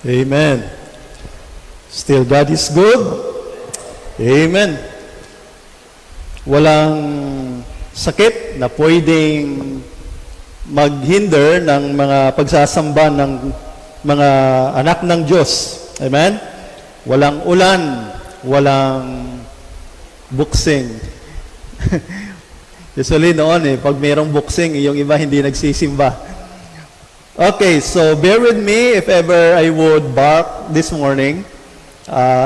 Amen. Still God is good. Amen. Walang sakit na pwedeng maghinder ng mga pagsasamba ng mga anak ng Diyos. Amen? Walang ulan, walang buksing. Usually noon pag mayroong buksing, yung iba hindi nagsisimba. Okay, so bear with me if ever I would bark this morning.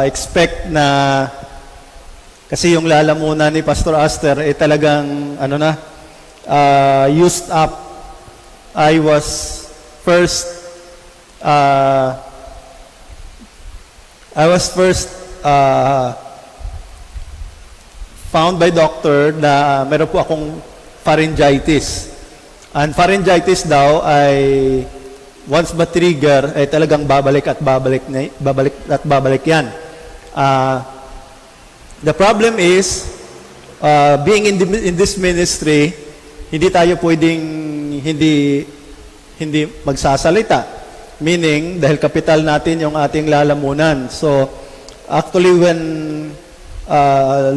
Expect na, kasi yung lalamunan ni Pastor Aster talagang, used up. I was first found by doctor na meron po akong pharyngitis. And pharyngitis daw ay once ma-trigger ay talagang babalik yan. The problem is being in this ministry, hindi tayo pwedeng hindi magsasalita. Meaning, dahil kapital natin yung ating lalamunan. So, actually, when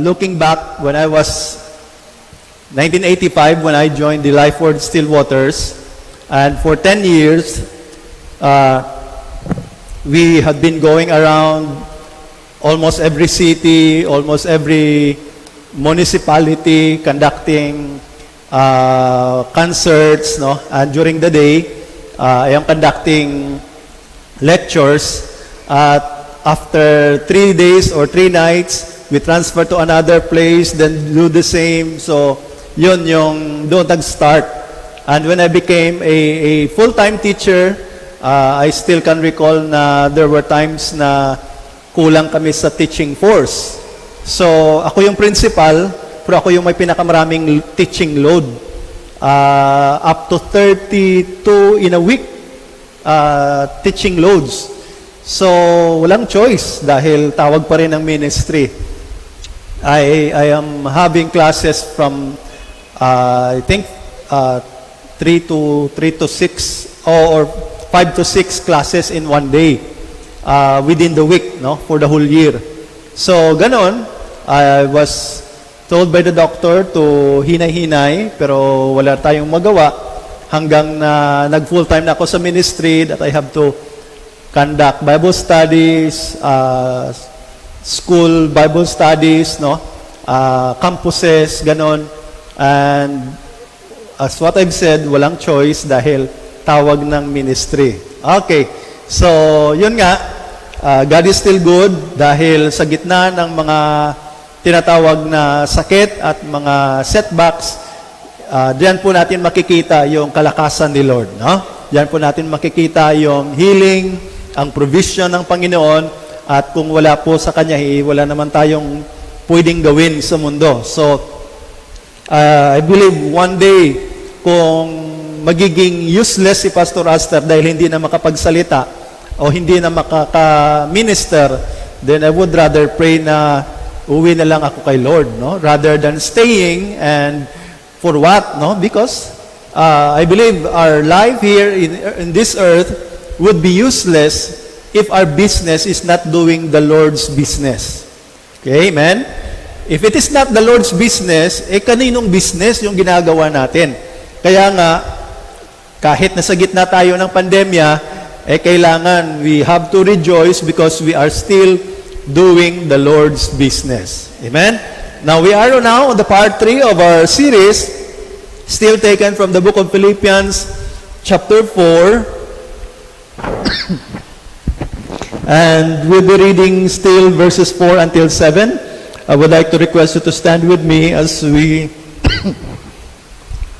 looking back, when I was 1985, when I joined the Lifeword Stillwaters, and for 10 years, we had been going around almost every city, almost every municipality, conducting concerts, no? And during the day, I am conducting lectures. At after 3 days or 3 nights, we transfer to another place, then do the same. So, yun yung doon nag-start. And when I became a full-time teacher, I still can recall na there were times na kulang kami sa teaching force. So, ako yung principal, pero ako yung may pinakamaraming teaching load. Up to 32 in a week teaching loads. So, walang choice dahil tawag pa rin ng ministry. I am having classes from I think 3 to 6 or 5 to 6 classes in one day within the week, no, for the whole year. So, ganon, I was told by the doctor to hinay-hinay, pero wala tayong magawa hanggang na nag-full-time na ako sa ministry that I have to conduct Bible studies, school Bible studies, no, campuses, ganon. And as what I've said, walang choice dahil tawag ng ministry. Okay, so yun nga, God is still good dahil sa gitna ng mga tinatawag na sakit at mga setbacks, diyan po natin makikita yung kalakasan ni Lord. No? Diyan po natin makikita yung healing, ang provision ng Panginoon, at kung wala po sa Kanya, wala naman tayong pwedeng gawin sa mundo. So, I believe one day, kung magiging useless si Pastor Aster dahil hindi na makapagsalita o hindi na makaka-minister, then I would rather pray na uwi na lang ako kay Lord, no? Rather than staying, and for what, no? Because I believe our life here in this earth would be useless if our business is not doing the Lord's business. Okay, amen? If it is not the Lord's business, kaninong business yung ginagawa natin? Kaya nga, kahit nasa gitna tayo ng pandemya, kailangan we have to rejoice because we are still doing the Lord's business. Amen? Now, we are now on the part 3 of our series, still taken from the book of Philippians, chapter 4. And we'll be reading still verses 4 until 7. I would like to request you to stand with me as we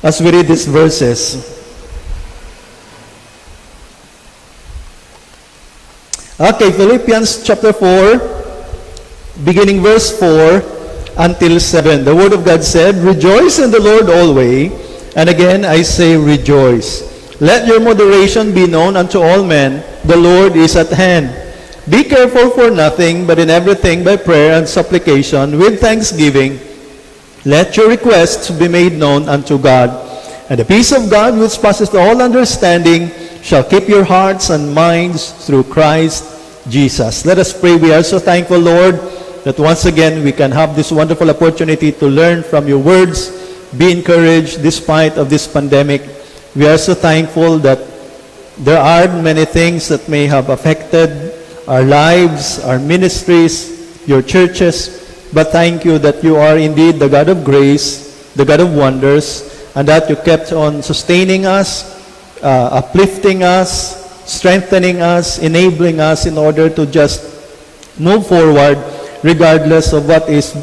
as we read these verses. Okay, Philippians chapter 4, beginning verse 4 until 7. The Word of God said, "Rejoice in the Lord always, and again I say rejoice. Let your moderation be known unto all men. The Lord is at hand. Be careful for nothing, but in everything by prayer and supplication with thanksgiving, let your requests be made known unto God. And the peace of God, which passes all understanding, shall keep your hearts and minds through Christ Jesus. Let us pray. We are so thankful, Lord, that once again we can have this wonderful opportunity to learn from your words, be encouraged despite of this pandemic. We are so thankful that there are many things that may have affected our lives, our ministries, your churches, but thank you that you are indeed the God of grace, the God of wonders, and that you kept on sustaining us, uplifting us, strengthening us, enabling us in order to just move forward regardless of what is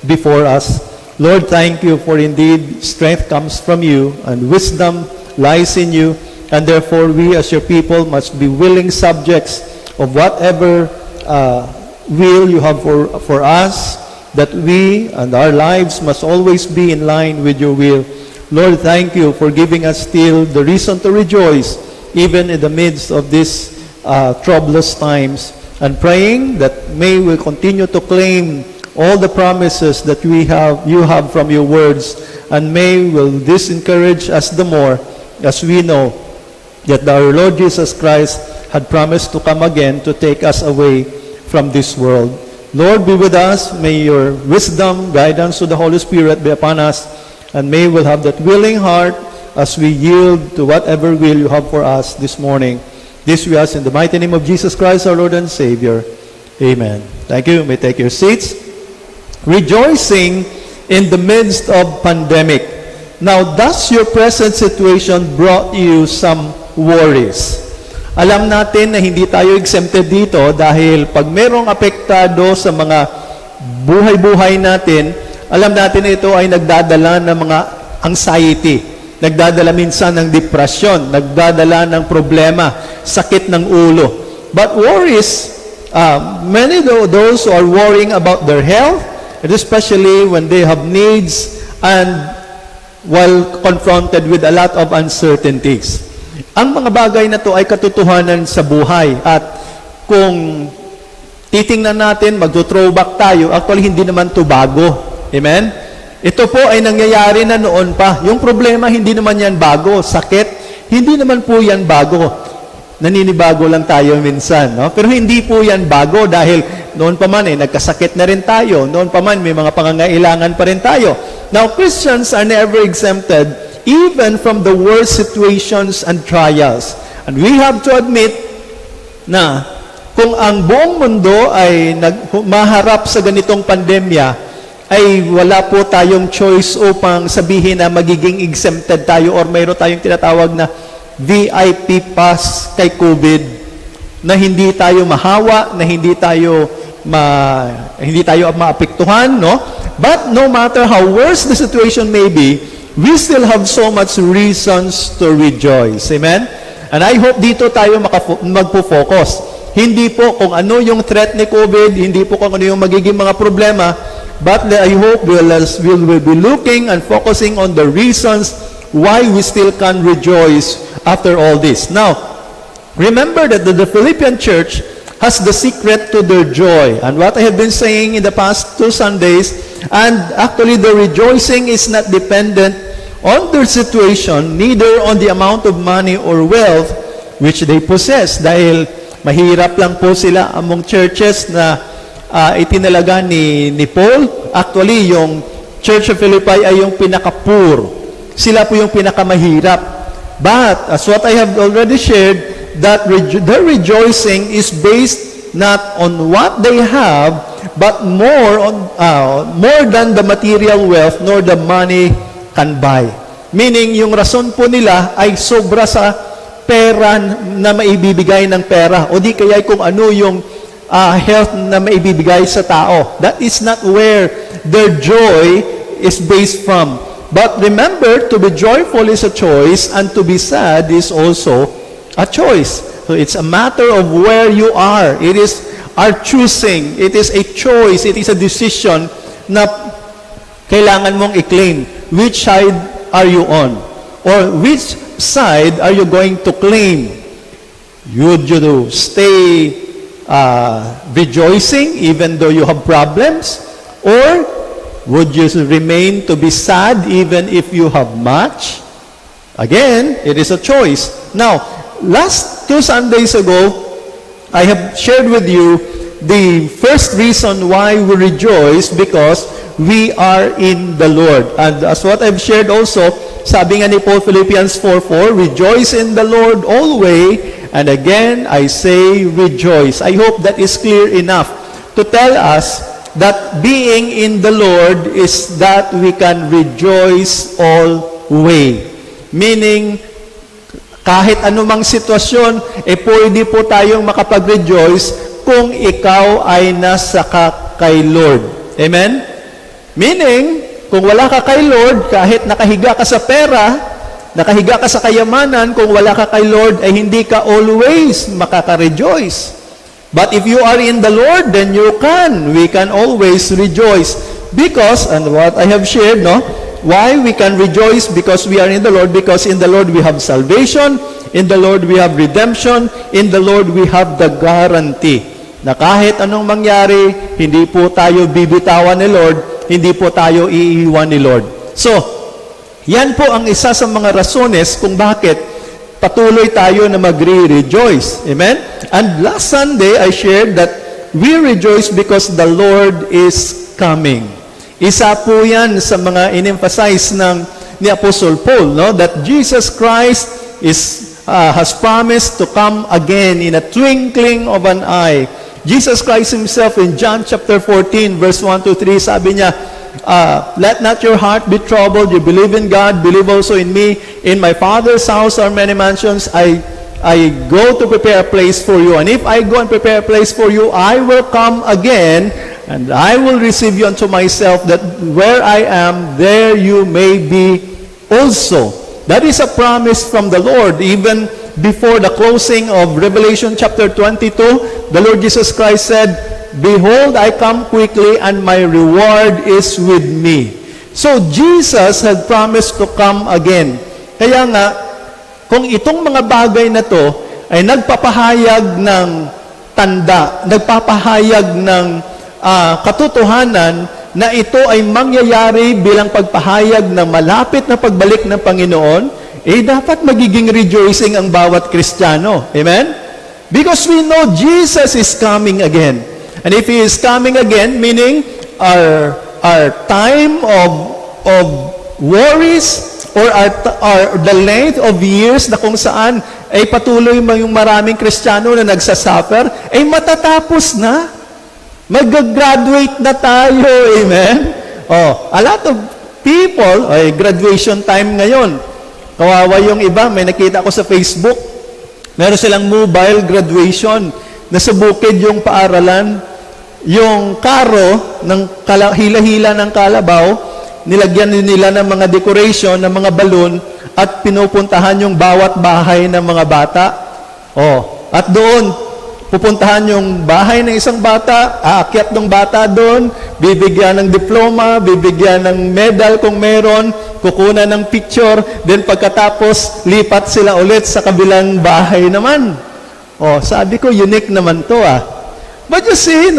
before us. Lord, thank you for indeed strength comes from you and wisdom lies in you, and therefore we as your people must be willing subjects of whatever will you have for us, that we and our lives must always be in line with your will. Lord, thank you for giving us still the reason to rejoice even in the midst of these troublous times, and praying that may we continue to claim all the promises that you have from your words, and may will this encourage us the more as we know that our Lord Jesus Christ had promised to come again to take us away from this world. Lord, be with us. May your wisdom, guidance to the Holy Spirit be upon us, and may we'll have that willing heart as we yield to whatever will you have for us this morning. This we ask in the mighty name of Jesus Christ, our Lord and Savior. Amen. Thank you. You may take your seats. Rejoicing in the midst of pandemic. Now, does your present situation brought you some worries? Alam natin na hindi tayo exempted dito dahil pag merong apektado sa mga buhay-buhay natin, alam natin na ito ay nagdadala ng mga anxiety, nagdadala minsan ng depression, nagdadala ng problema, sakit ng ulo. But worries, many of those who are worrying about their health, and especially when they have needs and while confronted with a lot of uncertainties. Ang mga bagay na to ay katotohanan sa buhay, at kung titingnan natin, magto-throwback tayo, actually hindi naman to bago. Amen? Ito po ay nangyayari na noon pa. Yung problema, hindi naman yan bago. Sakit, hindi naman po yan bago. Naninibago lang tayo minsan, no? Pero hindi po yan bago dahil noon pa man nagkasakit na rin tayo. Noon pa man may mga pangangailangan pa rin tayo. Now, Christians are never exempted even from the worst situations and trials. And we have to admit na kung ang buong mundo ay maharap sa ganitong pandemya, ay wala po tayong choice upang sabihin na magiging exempted tayo or mayroon tayong tinatawag na VIP pass kay COVID, na hindi tayo mahawa, na hindi tayo maapektuhan, no? But no matter how worse the situation may be, we still have so much reasons to rejoice. Amen? And I hope dito tayo magpo-focus. Hindi po kung ano yung threat ni COVID, hindi po kung ano yung magiging mga problema, but I hope we'll be looking and focusing on the reasons why we still can rejoice after all this. Now, remember that the Philippian church has the secret to their joy. And what I have been saying in the past 2 Sundays, and actually the rejoicing is not dependent on their situation, neither on the amount of money or wealth which they possess. Dahil mahirap lang po sila among churches na itinalaga ni Paul. Actually, yung Church of Philippi ay yung pinaka-poor. Sila po yung pinakamahirap. But, as what I have already shared, that their rejoicing is based not on what they have, but more than the material wealth, nor the money can buy. Meaning, yung rason po nila ay sobra sa pera na maibibigay ng pera, o di kaya kung ano yung health na maibibigay sa tao. That is not where their joy is based from. But remember, to be joyful is a choice, and to be sad is also a choice. So it's a matter of where you are. It is our choosing. It is a choice. It is a decision na kailangan mong i-claim. Which side are you on? Or which side are you going to claim? Would you stay rejoicing even though you have problems? Or would you remain to be sad even if you have much? Again, it is a choice. Now, last 2 Sundays ago, I have shared with you the first reason why we rejoice, because we are in the Lord. And as what I've shared also, sabi nga ni Paul, Philippians 4:4, rejoice in the Lord always, and again I say rejoice. I hope that is clear enough to tell us that being in the Lord is that we can rejoice always. Meaning, kahit anumang sitwasyon, pwede po tayong makapag-rejoice kung ikaw ay nasa kay Lord. Amen? Meaning, kung wala ka kay Lord, kahit nakahiga ka sa pera, nakahiga ka sa kayamanan, kung wala ka kay Lord, ay hindi ka always makaka-rejoice. But if you are in the Lord, then we can always rejoice. Because, and what I have shared, why we can rejoice? Because we are in the Lord, because in the Lord we have salvation, in the Lord we have redemption, in the Lord we have the guarantee na kahit anong mangyari, hindi po tayo bibitawan ni Lord, hindi po tayo iiwan ni Lord. So, yan po ang isa sa mga rasones kung bakit patuloy tayo na magre-rejoice. Amen? And last Sunday, I shared that we rejoice because the Lord is coming. Isa po yan sa mga in-emphasize ni Apostle Paul, that Jesus Christ has promised to come again in a twinkling of an eye. Jesus Christ himself in John chapter 14, verse 1-3, sabi niya, let not your heart be troubled. You believe in God, believe also in me. In my Father's house are many mansions. I go to prepare a place for you. And if I go and prepare a place for you, I will come again, and I will receive you unto myself, that where I am, there you may be also. That is a promise from the Lord. Even before the closing of Revelation chapter 22, the Lord Jesus Christ said, behold, I come quickly, and my reward is with me. So, Jesus had promised to come again. Kaya nga, kung itong mga bagay na to ay nagpapahayag ng tanda, nagpapahayag ng katotohanan na ito ay mangyayari bilang pagpahayag na malapit na pagbalik ng Panginoon, dapat magiging rejoicing ang bawat Kristiyano. Amen? Because we know Jesus is coming again. And if He is coming again, meaning our time of worries or the length of years na kung saan ay patuloy yung maraming Kristiyano na nagsasuffer, ay matatapos na. Mag-graduate na tayo. Amen? A lot of people, graduation time ngayon. Kawawa yung iba, may nakita ko sa Facebook, meron silang mobile graduation. Nasa bukid yung paaralan, yung karo ng hila-hila ng kalabaw, nilagyan nila ng mga decoration, ng mga balon, at pinupuntahan yung bawat bahay ng mga bata. At doon, pupuntahan yung bahay ng isang bata, aakyat ng bata doon, bibigyan ng diploma, bibigyan ng medal kung meron, kukunan ng picture, then pagkatapos, lipat sila ulit sa kabilang bahay naman. Sabi ko, unique naman to But you see,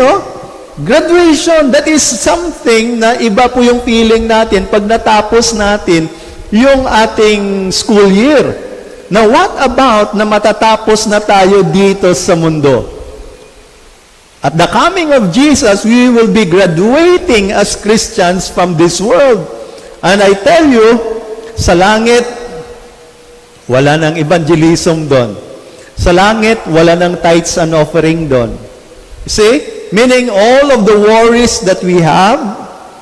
graduation, that is something na iba po yung feeling natin pag natapos natin yung ating school year. Now, what about na matatapos na tayo dito sa mundo? At the coming of Jesus, we will be graduating as Christians from this world. And I tell you, sa langit, wala nang evangelism doon. Sa langit, wala nang tithes and offering doon. See? Meaning, all of the worries that we have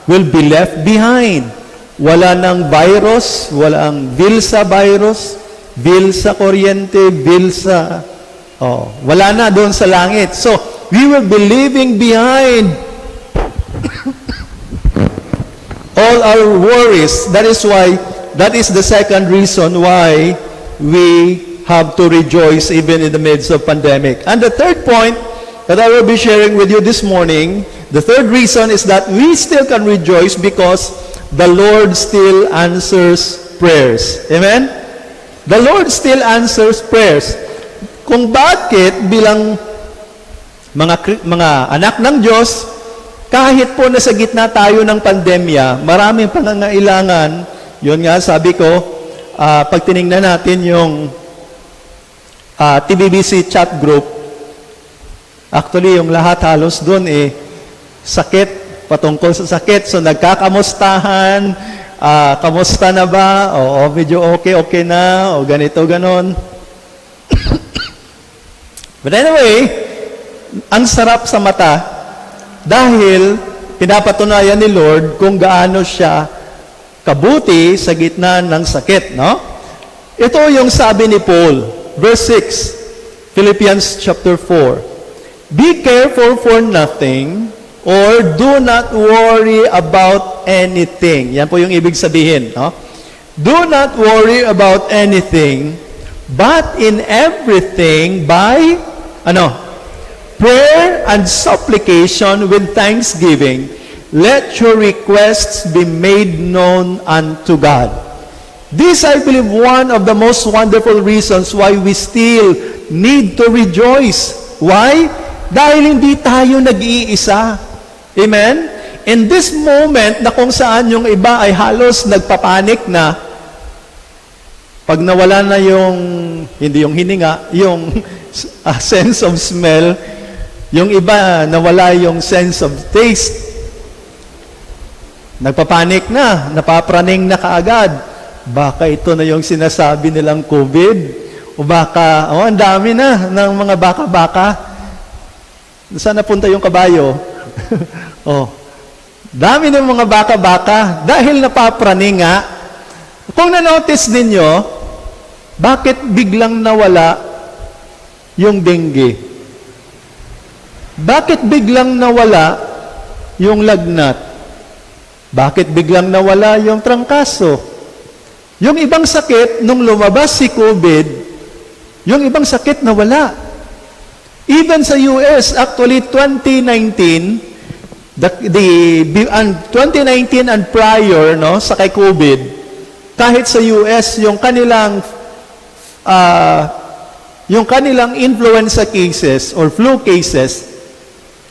will be left behind. Wala nang virus, wala ang Vilsa virus, bill sa kuryente, bill sa... wala na doon sa langit. So, we will be leaving behind all our worries. That is the second reason why we have to rejoice even in the midst of pandemic. And the third point that I will be sharing with you this morning, the third reason is that we still can rejoice because the Lord still answers prayers. Amen? The Lord still answers prayers. Kung bakit bilang mga anak ng Diyos, kahit po nasa gitna tayo ng pandemya, maraming pangangailangan, yun nga sabi ko, pag tinignan natin yung TBBC chat group, actually yung lahat halos doon sakit, patungkol sa sakit. So nagkakamustahan, kamusta na ba? O medyo okay na, o ganito, ganon. But anyway, ang sarap sa mata dahil pinapatunayan ni Lord kung gaano siya kabuti sa gitna ng sakit, no? Ito yung sabi ni Paul, verse 6, Philippians chapter 4. Be careful for nothing, or do not worry about anything. Yan po yung ibig sabihin, no? Do not worry about anything, but in everything by prayer and supplication with thanksgiving, let your requests be made known unto God. This, I believe, one of the most wonderful reasons why we still need to rejoice. Why? Dahil hindi tayo nag-iisa. Amen? In this moment na kung saan yung iba ay halos nagpapanik na, pag nawala na yung, hindi yung hininga, yung sense of smell, yung iba nawala yung sense of taste, nagpapanik na, napapraning na kaagad. Baka ito na yung sinasabi nilang COVID, o baka, ang dami na ng mga baka-baka. Saan napunta yung kabayo? Dami ng mga baka-baka dahil napapraning nga. Kung na-notice ninyo, bakit biglang nawala yung dengue? Bakit biglang nawala yung lagnat? Bakit biglang nawala yung trangkaso? Yung ibang sakit, nung lumabas si COVID, yung ibang sakit nawala. Even sa US, actually 2019, 2019 and prior, no, sa kay COVID, kahit sa US, yung kanilang influenza cases or flu cases,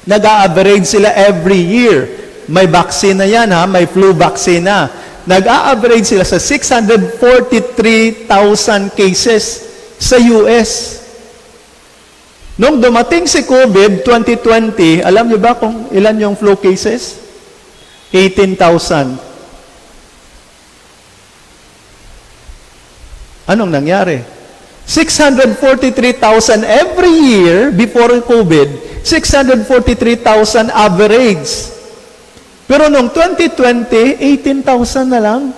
nag-a-average sila every year. May vaccine na yan, ha? May flu vaccine na. Nag-a-average sila sa 643,000 cases sa US. Nung dumating si COVID 2020, alam niyo ba kung ilan yung flu cases? 18,000. Anong nangyari? 643,000 every year before COVID, 643,000 average. Pero nung 2020, 18,000 na lang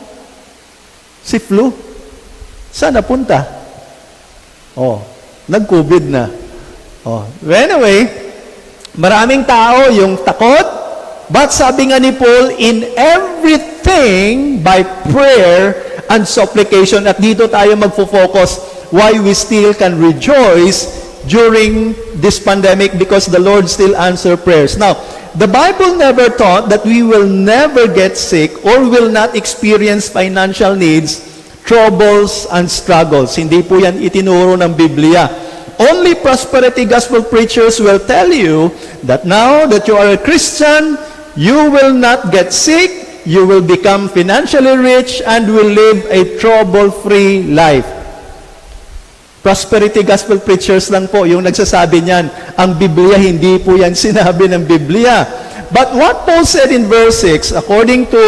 si flu. Saan napunta? Nag-COVID na. Anyway, maraming tao yung takot, but sabi nga ni Paul, in everything by prayer and supplication. At dito tayo magfo-focus why we still can rejoice during this pandemic because the Lord still answer prayers. Now, the Bible never taught that we will never get sick or will not experience financial needs, troubles, and struggles. Hindi po yan itinuro ng Biblia. Only prosperity gospel preachers will tell you that now that you are a Christian, you will not get sick, you will become financially rich, and will live a trouble-free life. Prosperity gospel preachers lang po yung nagsasabi niyan. Ang Biblia, hindi po yan sinabi ng Biblia. But what Paul said in verse 6, according to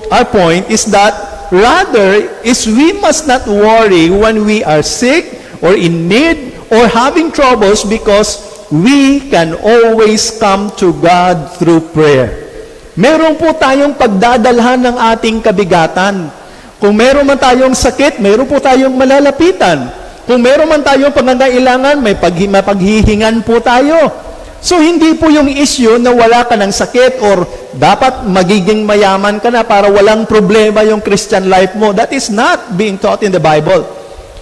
our point, is that rather is we must not worry when we are sick or in need or having troubles because we can always come to God through prayer. Meron po tayong pagdadalhan ng ating kabigatan. Kung meron man tayong sakit, meron po tayong malalapitan. Kung meron man tayong pangangailangan, may paghihingan po tayo. So, hindi po yung issue na wala ka ng sakit or dapat magiging mayaman ka na para walang problema yung Christian life mo. That is not being taught in the Bible.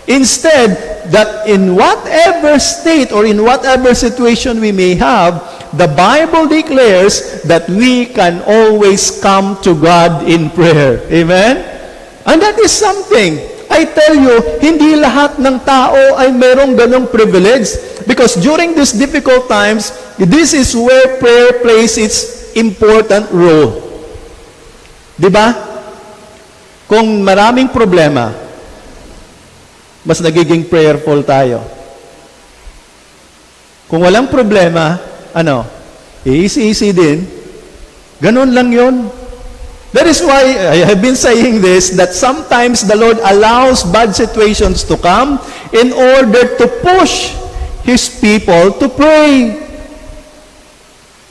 Instead, that in whatever state or in whatever situation we may have, the Bible declares that we can always come to God in prayer. Amen? And that is something. I tell you, hindi lahat ng tao ay merong ganong privilege. Because during these difficult times, this is where prayer plays its important role. Diba? Kung maraming problema, mas nagiging prayerful tayo. Kung walang problema, ano, easy-easy din. Ganun lang yun. That is why I have been saying this, that sometimes the Lord allows bad situations to come in order to push His people to pray.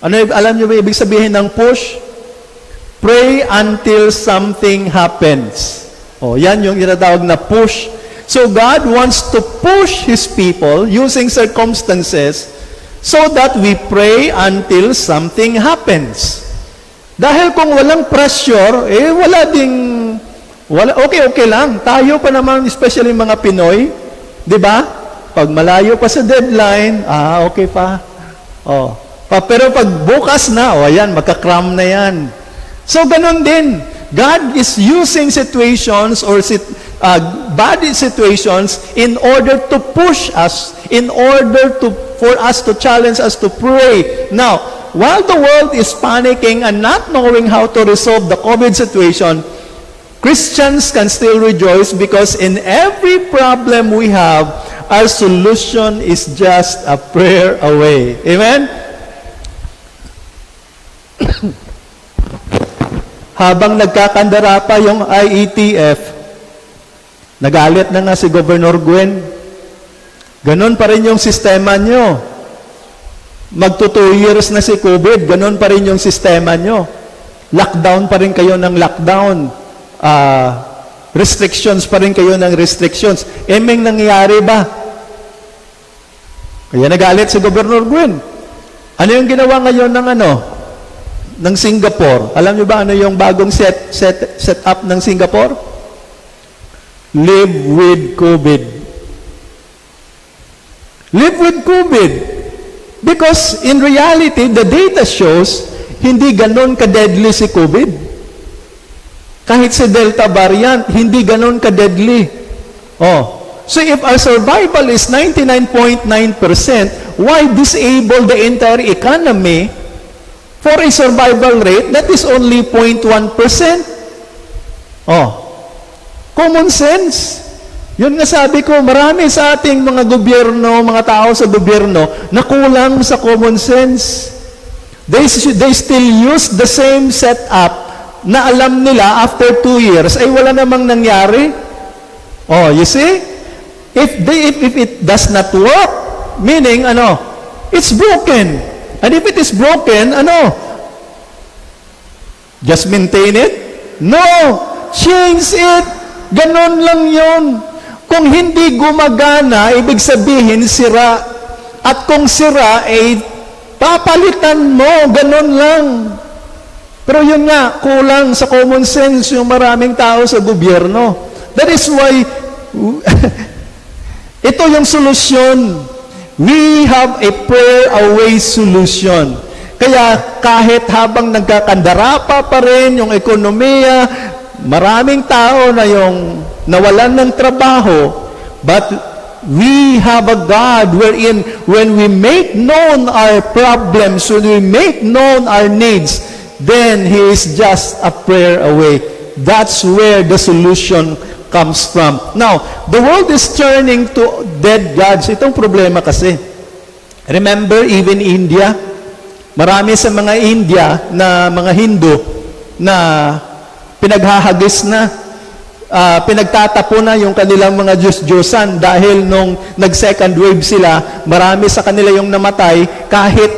Ano, alam niyo ba ibig sabihin ng push? Pray until something happens. O, yan yung tinatawag na push. So God wants to push His people using circumstances so that we pray until something happens. Dahil kung walang pressure, okay lang. Tayo pa naman, especially mga Pinoy, di ba? Pag malayo pa sa deadline, okay pa. Pero pag bukas na, ayan, magka-cram na yan. So, ganun din. God is using situations or bad situations in order to push us, for us to challenge us to pray. Now, while the world is panicking and not knowing how to resolve the COVID situation, Christians can still rejoice because in every problem we have, our solution is just a prayer away. Amen? Habang nagkakandara pa yung IETF, nagalit na nga si Governor Gwen. Ganon pa rin yung sistema nyo. Magto 2 years na si COVID, ganun pa rin yung sistema nyo. Lockdown pa rin kayo ng lockdown. Restrictions pa rin kayo ng restrictions. May nangyayari ba? Kaya nagalit si Governor Gwen. Ano yung ginawa ngayon ng Singapore? Alam nyo ba ano yung bagong set up ng Singapore? Live with COVID. Live with COVID. Because in reality, the data shows, hindi ganon ka-deadly si COVID. Kahit si Delta variant, hindi ganon ka-deadly. So if our survival is 99.9%, why disable the entire economy for a survival rate that is only 0.1%? Common sense. Yun nga sabi ko, marami sa ating mga gobyerno, mga tao sa gobyerno, na kulang sa common sense. They still use the same setup na alam nila after 2 years, ay wala namang nangyari. You see? If it does not work, meaning, it's broken. And if it is broken, just maintain it? No! Change it! Ganon lang yun. Kung hindi gumagana, ibig sabihin sira. At kung sira, papalitan mo. Ganon lang. Pero yun nga, kulang sa common sense yung maraming tao sa gobyerno. That is why, ito yung solusyon. We have a prayer away solution. Kaya kahit habang nagkakandara pa rin yung ekonomiya, maraming tao na yung nawalan ng trabaho, but we have a God wherein when we make known our problems, when we make known our needs, then He is just a prayer away. That's where the solution comes from. Now, the world is turning to dead gods. Itong problema kasi. Remember, even India, marami sa mga India na mga Hindu na pinaghahagis na, pinagtatapo na yung kanilang mga Diyos-Diyosan dahil nung nag-second wave sila, marami sa kanila yung namatay kahit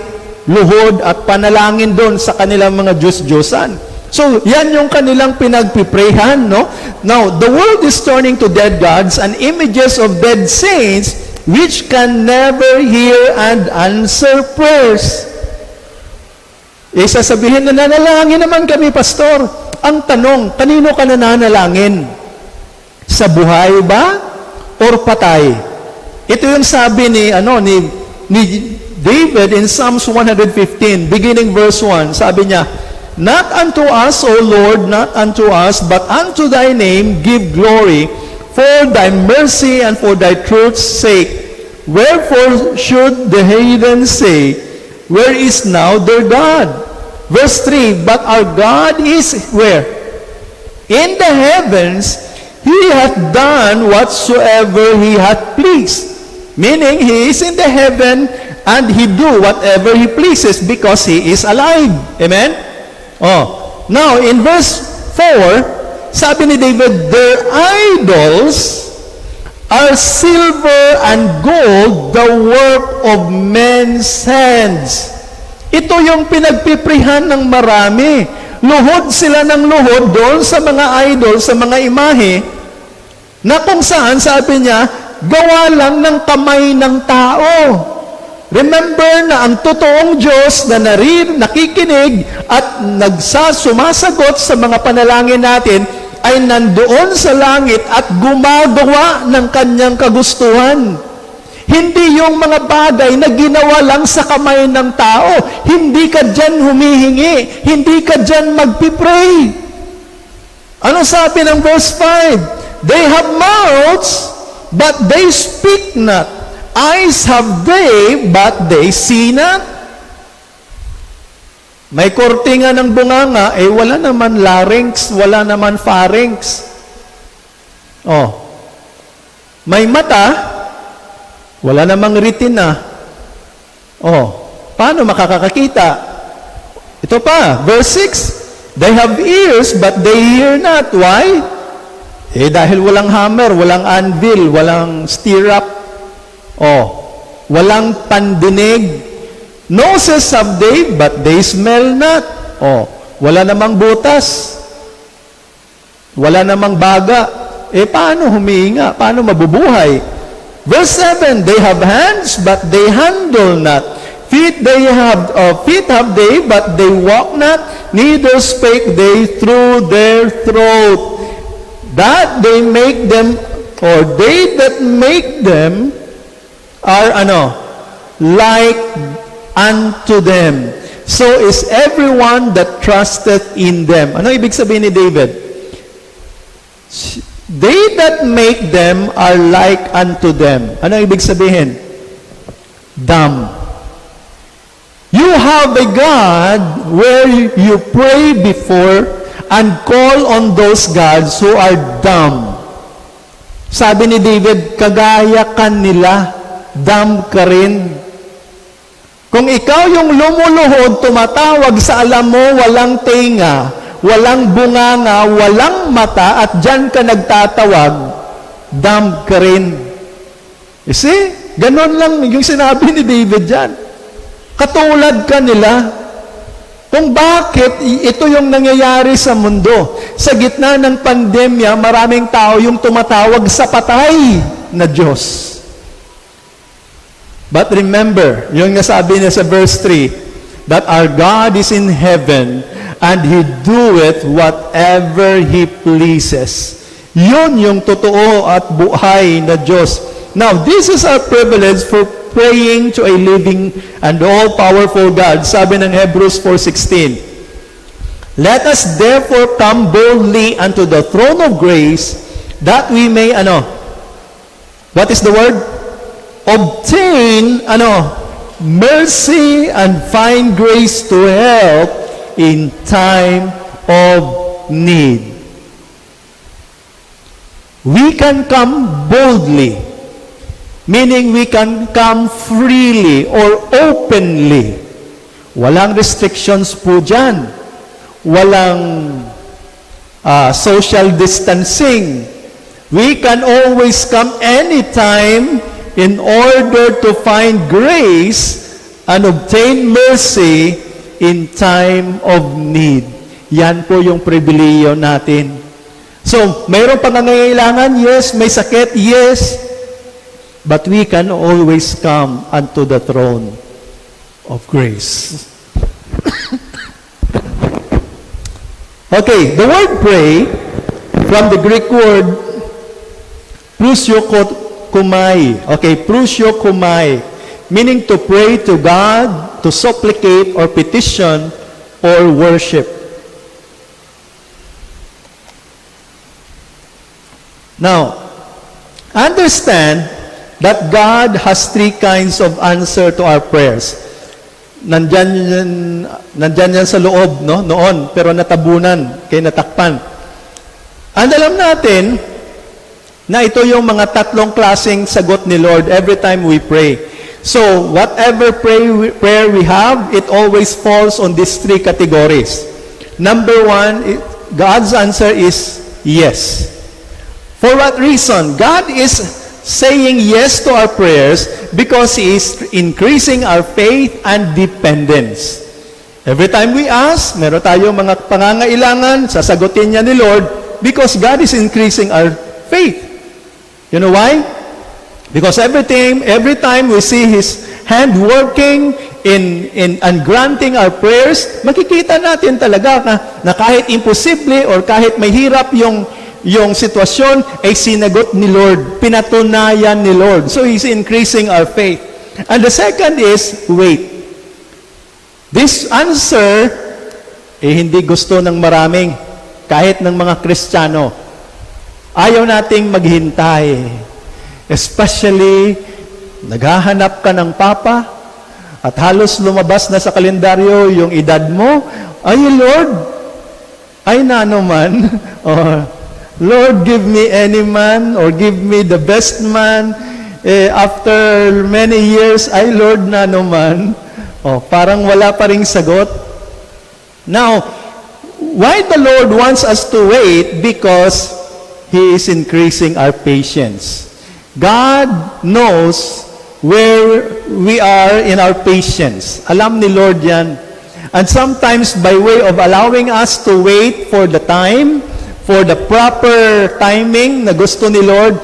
luhod at panalangin doon sa kanilang mga Diyos-Diyosan. So, yan yung kanilang pinagpiprehan, no? Now, the world is turning to dead gods and images of dead saints which can never hear and answer prayers. Sasabihin na nanalangin naman kami, pastor. Ang tanong, kanino ka nananalangin? Sa buhay ba? Or patay? Ito yung sabi ni David in Psalms 115, beginning verse 1, sabi niya, "Not unto us, O Lord, not unto us, but unto thy name give glory, for thy mercy and for thy truth's sake. Wherefore should the heathen say, where is now their God?" Verse 3, "But our God is where? In the heavens, He hath done whatsoever He hath pleased." Meaning, He is in the heaven and he do whatever he pleases because he is alive. Amen? Oh. Now, in verse 4, sabi ni David, their idols are silver and gold, the work of men's hands. Ito yung pinagpiprihan ng marami. Luhod sila ng luhod doon sa mga idol, sa mga imahe, na kung saan, sabi niya, gawa lang ng kamay ng tao. Remember na ang totoong Diyos na nakikinig at sumasagot sa mga panalangin natin ay nandoon sa langit at gumagawa ng kanyang kagustuhan. Hindi yung mga bagay na ginawa lang sa kamay ng tao. Hindi ka dyan humihingi. Hindi ka dyan magpipray. Ano sabi ng verse 5? They have mouths, but they speak not. Eyes have they, but they see not. May korte nga ng bunganga, wala naman larynx, wala naman pharynx. Oh. May mata, wala namang retina. Oh. Paano makakakita? Ito pa, verse 6. They have ears, but they hear not. Why? Dahil walang hammer, walang anvil, walang stirrup. Oh, walang pandinig. Noses have they, but they smell not. Oh, wala namang butas. Wala namang baga. Paano humihinga? Paano mabubuhay? Verse 7, they have hands, but they handle not. Feet have they, but they walk not. Neither spake they through their throat. That they make them, or they that make them, are like unto them. So is everyone that trusteth in them. Ano ibig sabihin ni David? They that make them are like unto them. Ano ibig sabihin? Dumb. You have a God where you pray before and call on those gods who are dumb. Sabi ni David, kagaya ka nila. Dumb ka rin. Kung ikaw yung lumuluhod, tumatawag sa alam mo, walang tenga, walang bunganga, walang mata, at dyan ka nagtatawag, dumb ka rin. You see? Ganon lang yung sinabi ni David dyan. Katulad ka nila. Kung bakit ito yung nangyayari sa mundo. Sa gitna ng pandemya, maraming tao yung tumatawag sa patay na Diyos. But remember, yung nasabi niya sa verse 3, that our God is in heaven and He doeth whatever He pleases. Yun yung totoo at buhay na Diyos. Now, this is our privilege for praying to a living and all-powerful God. Sabi ng Hebrews 4:16, let us therefore come boldly unto the throne of grace that we may, what is the word? Obtain, mercy and find grace to help in time of need. We can come boldly, meaning we can come freely or openly. Walang restrictions po dyan. Walang social distancing. We can always come anytime in order to find grace and obtain mercy in time of need. Yan po yung pribileyo natin. So, mayroong pangangailangan? Yes. May sakit? Yes. But we can always come unto the throne of grace. Okay, the word pray, from the Greek word proseukomai. Okay, proseukomai, meaning to pray to God, to supplicate or petition or worship. Now, understand that God has three kinds of answer to our prayers. Nandyan yan sa loob, no? Noon, pero natabunan, kaya natakpan. And alam natin na ito yung mga tatlong klaseng sagot ni Lord every time we pray. So, whatever prayer we have, it always falls on these three categories. Number one, God's answer is yes. For what reason? God is saying yes to our prayers because He is increasing our faith and dependence. Every time we ask, meron tayong mga pangangailangan, sasagutin niya ni Lord because God is increasing our faith. You know why? Because every time we see His hand working in granting our prayers, makikita natin talaga na kahit imposible or kahit mahirap yung sitwasyon, ay sinagot ni Lord, pinatunayan ni Lord. So He's increasing our faith. And the second is, wait. This answer, hindi gusto ng maraming, kahit ng mga Kristiyano. Ayaw nating maghintay. Especially, naghahanap ka ng papa, at halos lumabas na sa kalendaryo yung edad mo, ay Lord, ay nano man, or Lord, give me any man, or give me the best man, after many years, ay Lord, nano man, parang wala pa ring sagot. Now, why the Lord wants us to wait? Because He is increasing our patience. God knows where we are in our patience. Alam ni Lord yan. And sometimes by way of allowing us to wait for the time, for the proper timing na gusto ni Lord,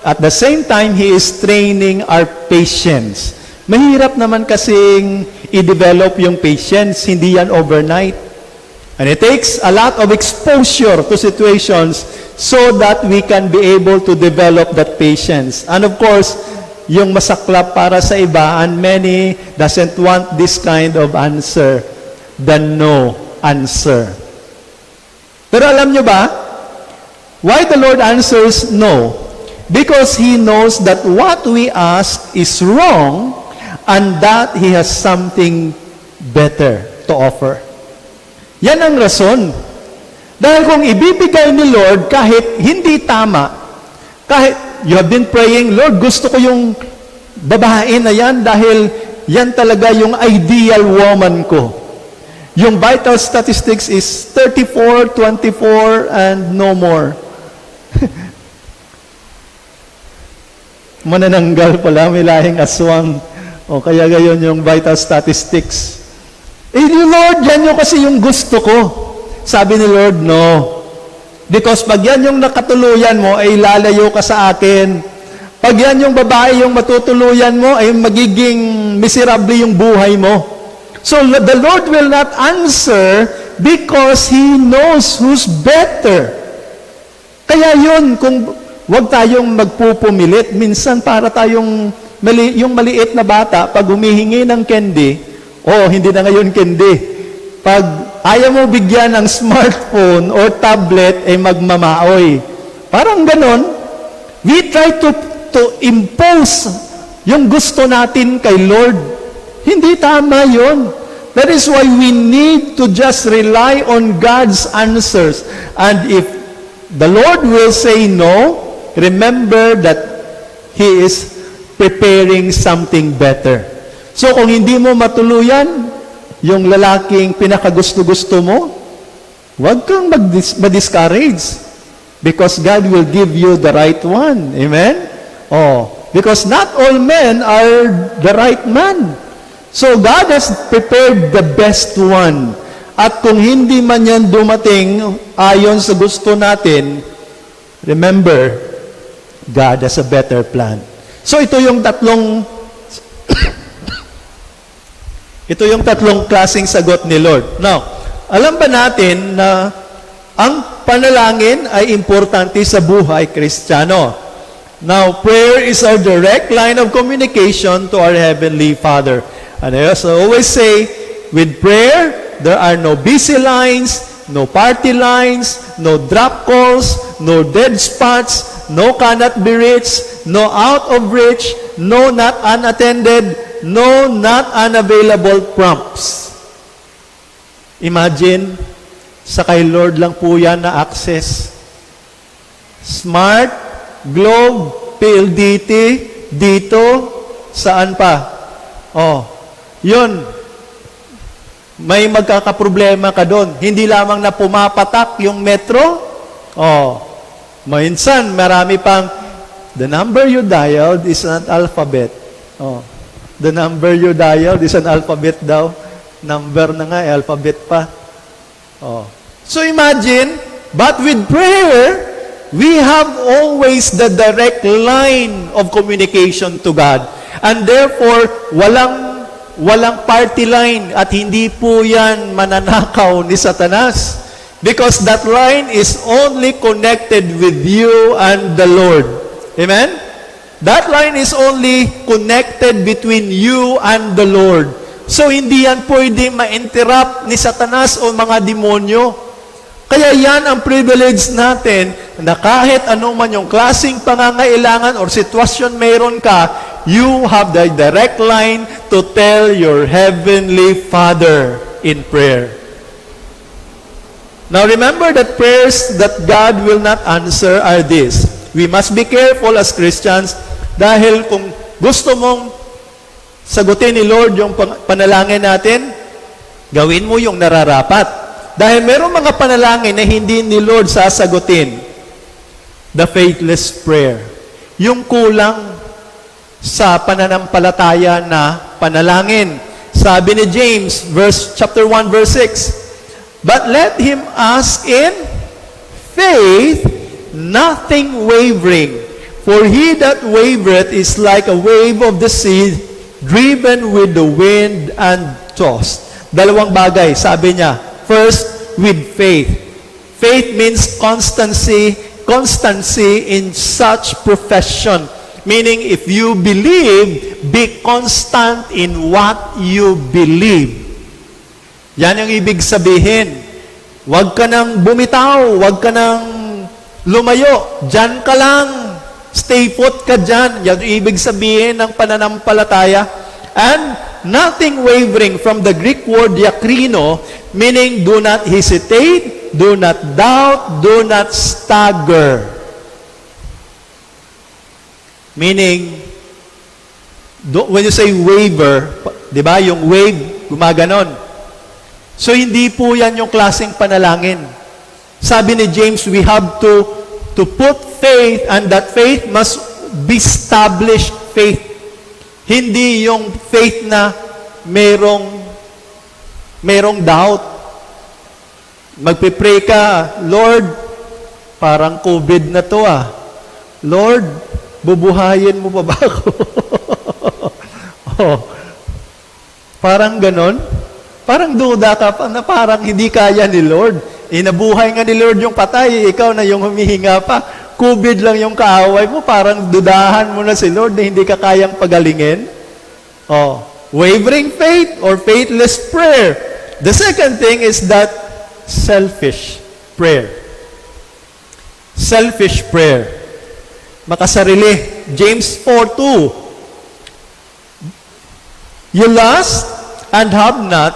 at the same time, He is training our patience. Mahirap naman kasing i-develop yung patience, hindi yan overnight. And it takes a lot of exposure to situations so that we can be able to develop that patience. And of course, yung masaklap para sa iba, and many doesn't want this kind of answer, the no answer. Pero alam nyo ba, why the Lord answers no? Because He knows that what we ask is wrong, and that He has something better to offer. Yan ang rason. Dahil kung ibibigay ni Lord kahit hindi tama, kahit you have been praying, Lord, gusto ko yung babae na yan dahil yan talaga yung ideal woman ko. Yung vital statistics is 34, 24, and no more. Manananggal pala, may lahing aswang. O kaya gayon yung vital statistics. Lord, yan yung kasi yung gusto ko. Sabi ni Lord, no. Because pag yan yung nakatuluyan mo, ay lalayo ka sa akin. Pag yan yung babae yung matutuluyan mo, ay magiging miserable yung buhay mo. So the Lord will not answer because He knows who's better. Kaya yun, kung wag tayong magpupumilit, minsan para tayong yung maliit na bata, pag humihingi ng candy, hindi na ngayon candy. Pag ayaw mo bigyan ng smartphone or tablet, ay magmamaoy. Parang ganon. We try to impose yung gusto natin kay Lord. Hindi tama yun. That is why we need to just rely on God's answers. And if the Lord will say no, remember that He is preparing something better. So kung hindi mo matuluyan yung lalaking pinakagusto-gusto mo, huwag kang ma-discourage because God will give you the right one. Amen? Because not all men are the right man. So God has prepared the best one. At kung hindi man yan dumating ayon sa gusto natin, remember, God has a better plan. So ito yung tatlong klaseng sagot ni Lord. Now, alam ba natin na ang panalangin ay importante sa buhay Kristiyano? Now, prayer is our direct line of communication to our Heavenly Father. And I also always say, with prayer, there are no busy lines, no party lines, no drop calls, no dead spots, no cannot be reached, no out of reach, no not unattended, no not unavailable prompts. Imagine, sa kay Lord lang po yan na access. Smart, Globe, PLDT, dito, saan pa? Oh, yun. May magkakaproblema ka doon. Hindi lamang na pumapatak yung metro. Oh, minsan, marami pang, the number you dialed is an alphabet. Oh, the number you dialed is an alphabet daw. Number na nga, alphabet pa. Oh. So imagine, but with prayer, we have always the direct line of communication to God. And therefore, walang party line at hindi po yan mananakaw ni Satanas. Because that line is only connected with you and the Lord. Amen? That line is only connected between you and the Lord. So hindi yan pwede ma-interrupt ni Satanas o mga demonyo. Kaya yan ang privilege natin na kahit anuman yung klaseng pangangailangan or sitwasyon meron ka, you have the direct line to tell your Heavenly Father in prayer. Now remember that prayers that God will not answer are this. We must be careful as Christians dahil kung gusto mong sagutin ni Lord yung panalangin natin, gawin mo yung nararapat. Dahil merong mga panalangin na hindi ni Lord sasagutin. The faithless prayer. Yung kulang sa pananampalataya na panalangin. Sabi ni James, chapter 1, verse 6, but let him ask in faith, nothing wavering. For he that wavereth is like a wave of the sea, driven with the wind and tossed. Dalawang bagay, sabi niya. First, with faith. Faith means constancy in such profession. Meaning, if you believe, be constant in what you believe. Yan ang ibig sabihin. Huwag ka nang bumitaw, huwag ka nang lumayo. Diyan ka lang. Stay put ka dyan. Yan ang ibig sabihin ng pananampalataya. And nothing wavering, from the Greek word diakrino, meaning do not hesitate, do not doubt, do not stagger. Meaning, when you say waver, di ba, yung wave, gumaganon. So, hindi po yan yung klaseng panalangin. Sabi ni James, we have to put faith, and that faith must be established faith. Hindi yung faith na merong doubt. Magpipray ka, Lord, parang COVID na to ah. Lord, bubuhayin mo pa ba ako? Oh, parang ganon. Parang duda ka pa na parang hindi kaya ni Lord. Inabuhay nga ni Lord yung patay, ikaw na yung humihinga pa. COVID lang yung kaaway mo, parang dudahan mo na si Lord na hindi ka kayang pagalingin. Oh, wavering faith or faithless prayer. The second thing is that selfish prayer. Selfish prayer. Makasarili. James 4:2. You lust and have not,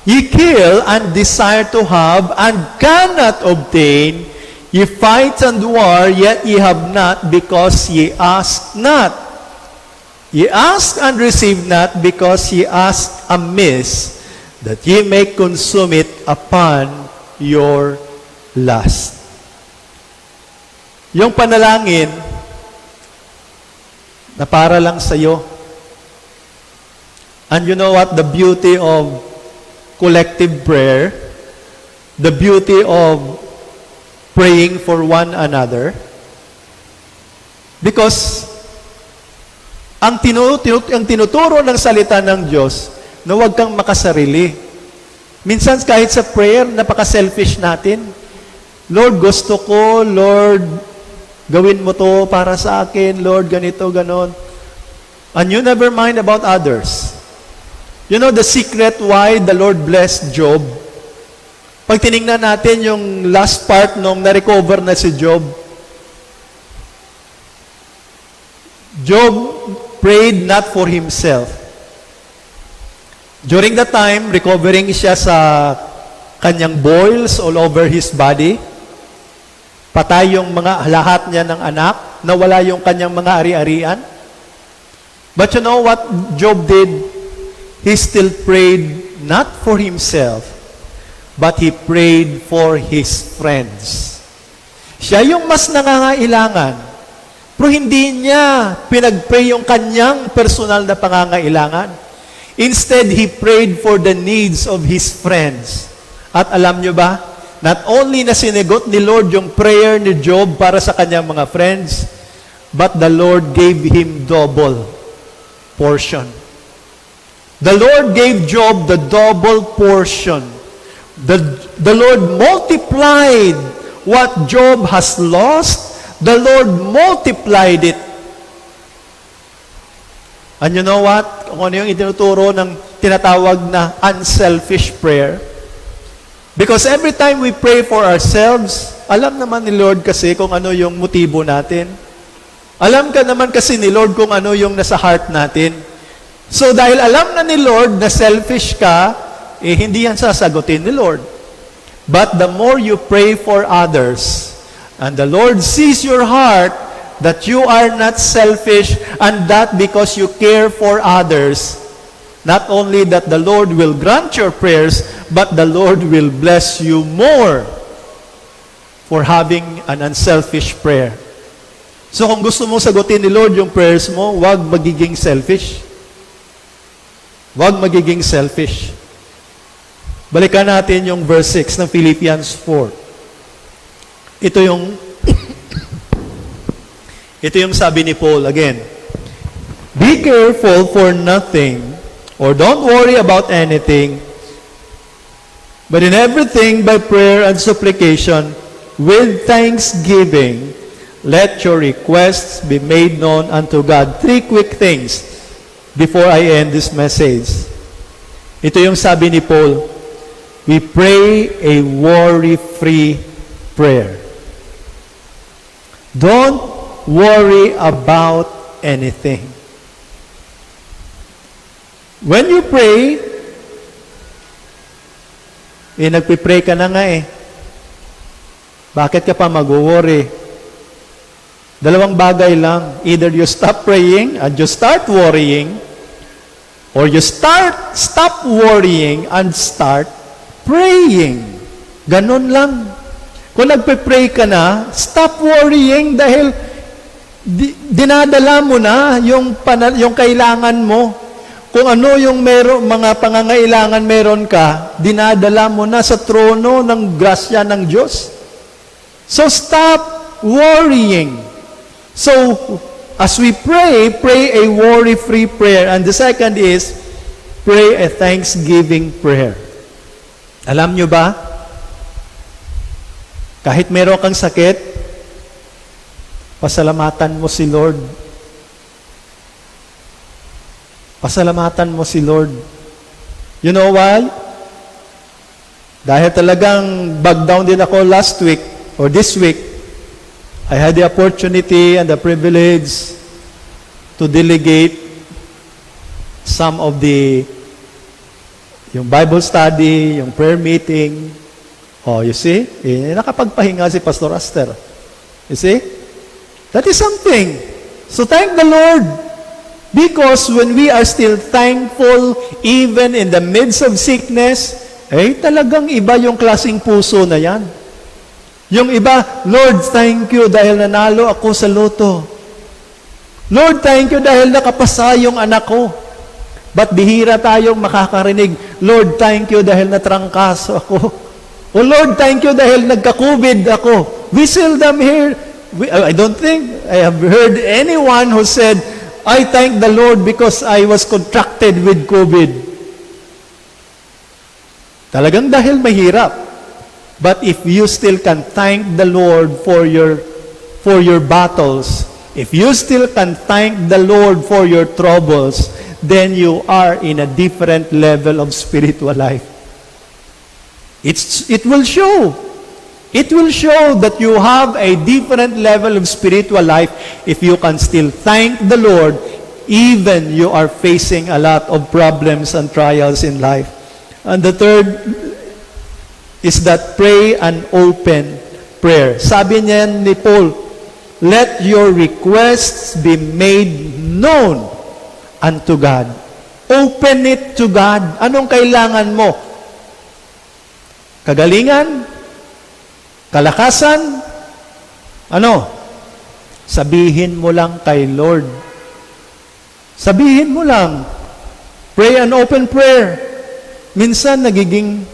ye kill and desire to have and cannot obtain, ye fight and war, yet ye have not because ye ask not. Ye ask and receive not because ye ask amiss, that ye may consume it upon your lust. Yung panalangin na para lang sa'yo. And you know what? The beauty of collective prayer, the beauty of praying for one another, because ang tinuturo ng salita ng Diyos na huwag kang makasarili. Minsan kahit sa prayer, napaka-selfish natin. Lord, gusto ko, Lord, gawin mo to para sa akin, Lord, ganito, ganon. And you never mind about others. You know the secret why the Lord blessed Job? Pag tinignan natin yung last part nung na-recover na si Job, Job prayed not for himself. During that time, recovering siya sa kanyang boils all over his body. Patay yung mga lahat niya ng anak, nawala yung kanyang mga ari-arian. But you know what Job did? he still prayed not for himself, but he prayed for his friends. Siya yung mas nangangailangan, pero hindi niya pinag-pray yung kanyang personal na pangangailangan. Instead, he prayed for the needs of his friends. At alam nyo ba, not only na sinigot ni Lord yung prayer ni Job para sa kanyang mga friends, but the Lord gave him double portion. The Lord gave Job the double portion. The Lord multiplied what Job has lost. The Lord multiplied it. And you know what? Kung ano yung itinuturo ng tinatawag na unselfish prayer. Because every time we pray for ourselves, alam naman ni Lord kasi kung ano yung motibo natin. Alam ka naman kasi ni Lord kung ano yung nasa heart natin. So dahil alam na ni Lord na selfish ka, hindi yan sasagutin ni Lord. But the more you pray for others, and the Lord sees your heart, that you are not selfish, and that because you care for others, not only that the Lord will grant your prayers, but the Lord will bless you more for having an unselfish prayer. So kung gusto mo sagutin ni Lord yung prayers mo, huwag magiging selfish. Huwag magiging selfish. Balikan natin yung verse 6 ng Philippians 4. Ito yung sabi ni Paul again. Be careful for nothing, or don't worry about anything, but in everything by prayer and supplication, with thanksgiving, let your requests be made known unto God. 3 quick things before I end this message. Ito yung sabi ni Paul. We pray a worry-free prayer. Don't worry about anything. When you pray, nagpipray ka na nga eh. Bakit ka pa mag-worry? Dalawang bagay lang. Either you stop praying and you start worrying, or you stop worrying and start praying. Ganun lang. Kung nagpe-pray ka na, stop worrying dahil dinadala mo na yung kailangan mo. Kung ano yung mga pangangailangan meron ka, dinadala mo na sa trono ng grasya ng Diyos. So stop worrying. So, as we pray a worry-free prayer. And the second is, pray a thanksgiving prayer. Alam nyo ba? Kahit meron kang sakit, pasalamatan mo si Lord. Pasalamatan mo si Lord. You know why? Dahil talagang bag down din ako last week, or this week, I had the opportunity and the privilege to delegate some of yung Bible study, yung prayer meeting. Oh, you see? Nakapagpahinga si Pastor Aster. You see? That is something. So thank the Lord. Because when we are still thankful, even in the midst of sickness, talagang iba yung klaseng puso na yan. Yung iba, Lord, thank you dahil nanalo ako sa loto. Lord, thank you dahil nakapasa yung anak ko. But bihira tayong makakarinig, Lord, thank you dahil natrangkaso ako. O Lord, thank you dahil nagka-COVID ako. We seldom hear, I don't think I have heard anyone who said, I thank the Lord because I was contracted with COVID. Talagang dahil mahirap. But if you still can thank the Lord for your battles, if you still can thank the Lord for your troubles, then you are in a different level of spiritual life. It will show. It will show that you have a different level of spiritual life if you can still thank the Lord, even you are facing a lot of problems and trials in life. And the third is that pray an open prayer. Sabi niya ni Paul, let your requests be made known unto God. Open it to God. Anong kailangan mo? Kagalingan? Kalakasan? Ano? Sabihin mo lang kay Lord. Sabihin mo lang. Pray an open prayer. Minsan nagiging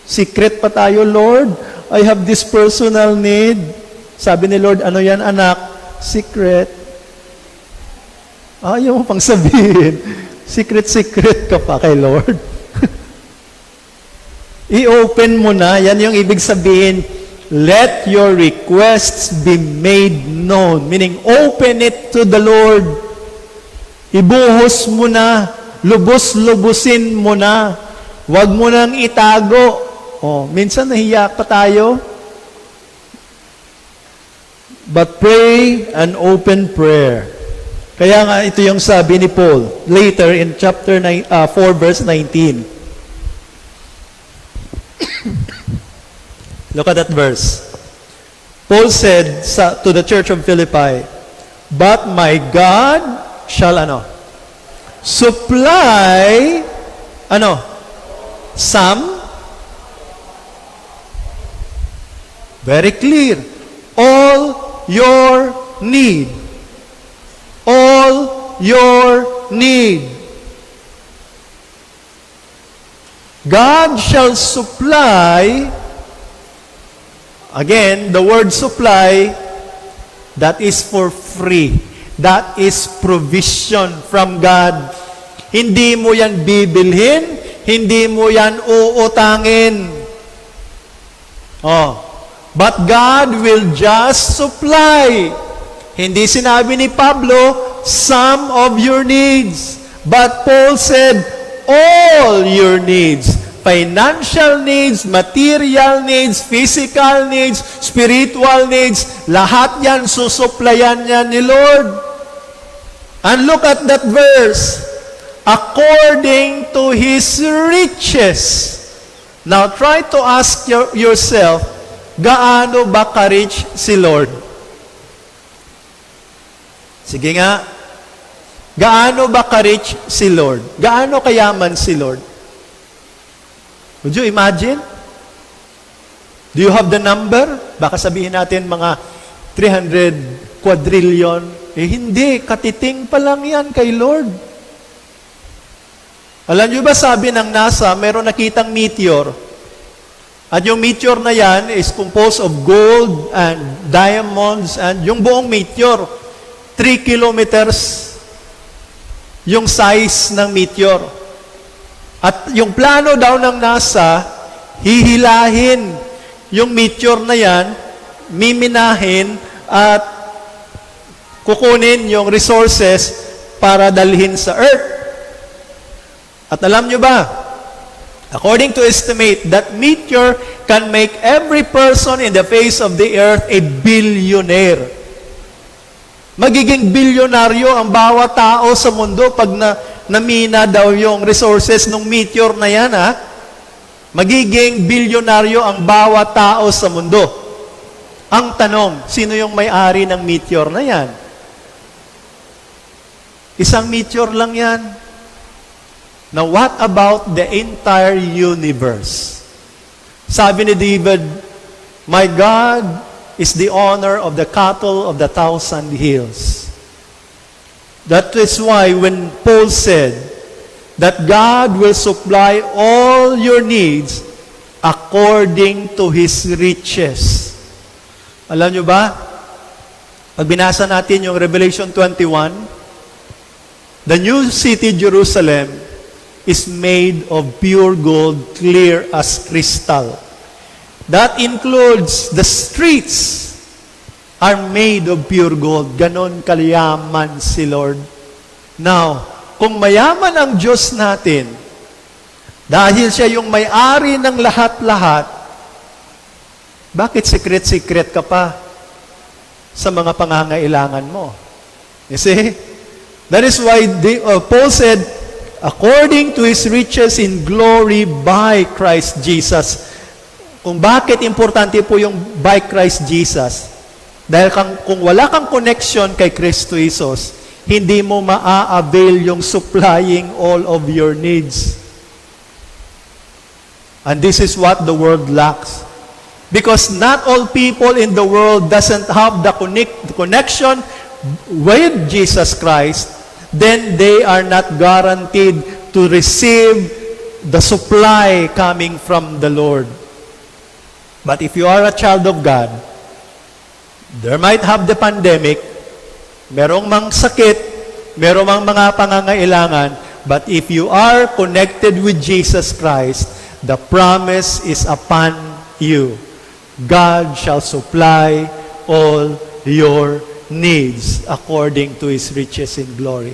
secret pa tayo, Lord, I have this personal need. Sabi ni Lord, ano yan anak? Secret. Ayaw mo pang sabihin. Secret ka pa kay Lord. I-open mo na. Yan yung ibig sabihin, let your requests be made known. Meaning, open it to the Lord. Ibuhos mo na. Lubos-lubusin mo na. Huwag mo nang itago. Minsan nahiya pa tayo. But pray an open prayer. Kaya nga ito yung sabi ni Paul later in chapter 4 verse 19. Look at that verse. Paul said to the church of Philippi, but my God shall supply some, very clear, all your need. All your need. God shall supply, again, the word supply, that is for free. That is provision from God. Hindi mo yan bibilhin, hindi mo yan uutangin. But God will just supply. Hindi sinabi ni Pablo, some of your needs. But Paul said, all your needs. Financial needs, material needs, physical needs, spiritual needs. Lahat yan, susuplayan niya ni Lord. And look at that verse. According to His riches. Now try to ask yourself, gaano ba ka-rich si Lord? Sige nga, gaano ba ka-rich si Lord? Gaano kayaman si Lord? Would you imagine? Do you have the number? Baka sabihin natin mga 300 quadrillion. Hindi, katiting pa lang yan kay Lord. Alam niyo ba sabi ng NASA, meron nakitang meteor. At yung meteor na yan is composed of gold and diamonds and yung buong meteor, 3 kilometers yung size ng meteor. At yung plano daw ng NASA, hihilahin yung meteor na yan, miminahin, at kukunin yung resources para dalhin sa Earth. At alam nyo ba, according to estimate, that meteor can make every person in the face of the earth a billionaire. Magiging bilyonaryo ang bawat tao sa mundo pag namina daw yung resources ng meteor na yan, ha? Magiging bilyonaryo ang bawat tao sa mundo. Ang tanong, sino yung may-ari ng meteor na yan? Isang meteor lang yan. Now, what about the entire universe? Sabi ni David, my God is the owner of the cattle of the 1,000 hills. That is why when Paul said that God will supply all your needs according to His riches. Alam nyo ba? Pag binasa natin yung Revelation 21, the new city, Jerusalem, is made of pure gold, clear as crystal. That includes the streets are made of pure gold. Ganon kalyaman si Lord. Now, kung mayaman ang Diyos natin, dahil siya yung may-ari ng lahat-lahat, bakit secret-secret ka pa sa mga pangangailangan mo? You see? That is why Paul said, according to His riches in glory by Christ Jesus. Kung bakit importante po yung by Christ Jesus, dahil kung wala kang connection kay Kristo Jesus, hindi mo maa-avail yung supplying all of your needs. And this is what the world lacks. Because not all people in the world doesn't have the connection with Jesus Christ, then they are not guaranteed to receive the supply coming from the Lord. But if you are a child of God, there might have the pandemic, merong mang sakit, merong mang mga pangangailangan, but if you are connected with Jesus Christ, the promise is upon you. God shall supply all your needs according to His riches in glory.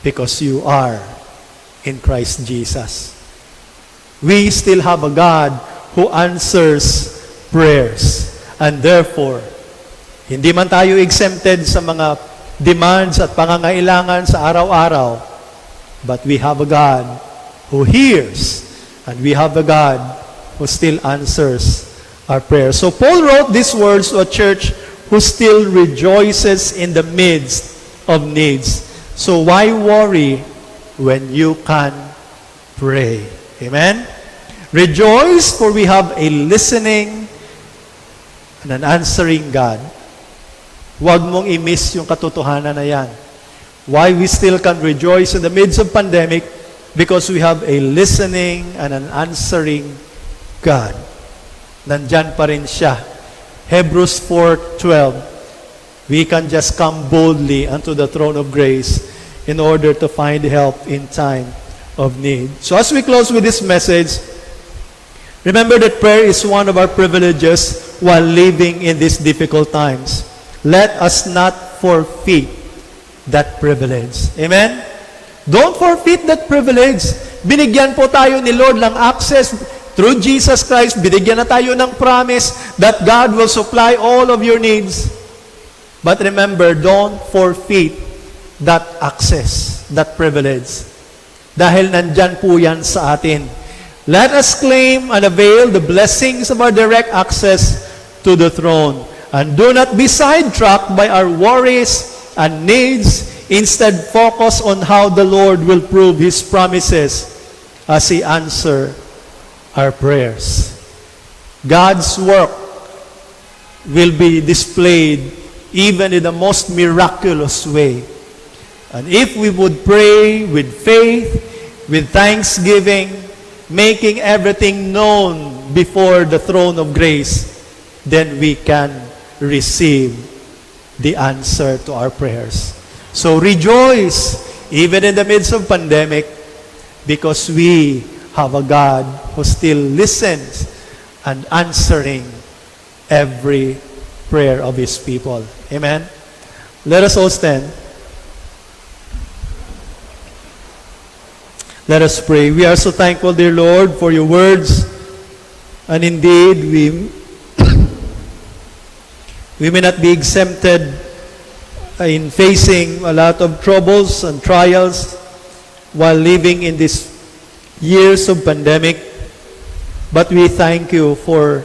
Because you are in Christ Jesus. We still have a God who answers prayers. And therefore, hindi man tayo exempted sa mga demands at pangangailangan sa araw-araw, but we have a God who hears, and we have a God who still answers our prayers. So Paul wrote these words to a church who still rejoices in the midst of needs. So why worry when you can pray? Amen? Rejoice, for we have a listening and an answering God. Huwag mong i-miss yung katotohanan na yan. Why we still can rejoice in the midst of pandemic? Because we have a listening and an answering God. Nandyan pa rin siya. Hebrews 4:12. We can just come boldly unto the throne of grace in order to find help in time of need. So as we close with this message, remember that prayer is one of our privileges while living in these difficult times. Let us not forfeit that privilege. Amen? Don't forfeit that privilege. Binigyan po tayo ni Lord ng access through Jesus Christ. Binigyan na tayo ng promise that God will supply all of your needs. But remember, don't forfeit that access, that privilege. Dahil nandyan po yan sa atin. Let us claim and avail the blessings of our direct access to the throne. And do not be sidetracked by our worries and needs. Instead, focus on how the Lord will prove His promises as He answers our prayers. God's work will be displayed even in the most miraculous way. And if we would pray with faith, with thanksgiving, making everything known before the throne of grace, then we can receive the answer to our prayers. So rejoice even in the midst of pandemic, because we have a God who still listens and answering every prayer of His people. Amen? Let us all stand. Let us pray. We are so thankful, dear Lord, for your words. And indeed, we may not be exempted in facing a lot of troubles and trials while living in these years of pandemic. But we thank you for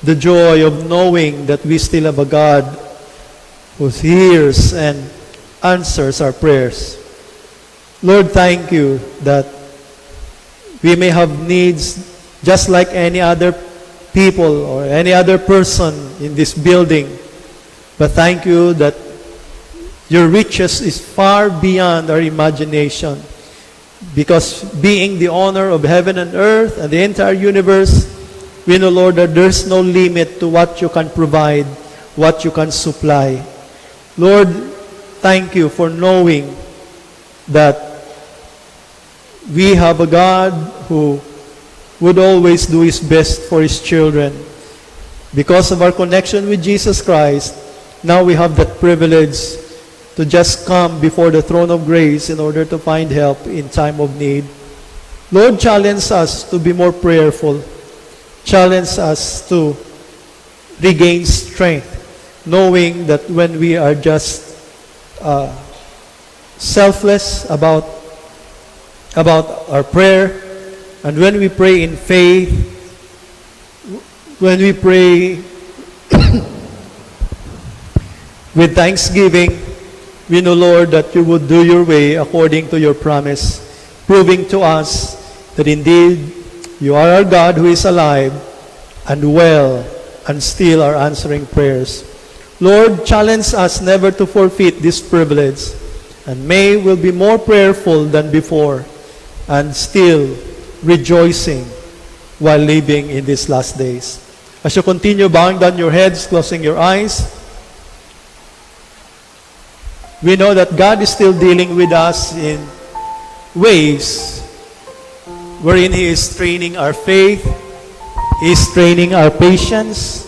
the joy of knowing that we still have a God who hears and answers our prayers. Lord, thank you that we may have needs just like any other people or any other person in this building. But thank you that your riches is far beyond our imagination. Because being the owner of heaven and earth and the entire universe, we know, Lord, that there's no limit to what you can provide, what you can supply. Lord, thank you for knowing that we have a God who would always do His best for His children. Because of our connection with Jesus Christ, now we have that privilege to just come before the throne of grace in order to find help in time of need. Lord, challenge us to be more prayerful. Challenge us to regain strength, knowing that when we are just selfless about our prayer, and when we pray in faith, when we pray with thanksgiving, We know, Lord, that you would do your way according to your promise, proving to us that indeed you are our God who is alive and well and still are answering prayers. Lord, challenge us never to forfeit this privilege, and may we'll be more prayerful than before and still rejoicing while living in these last days. As you continue bowing down your heads, closing your eyes, we know that God is still dealing with us in ways wherein He is training our faith, He is training our patience,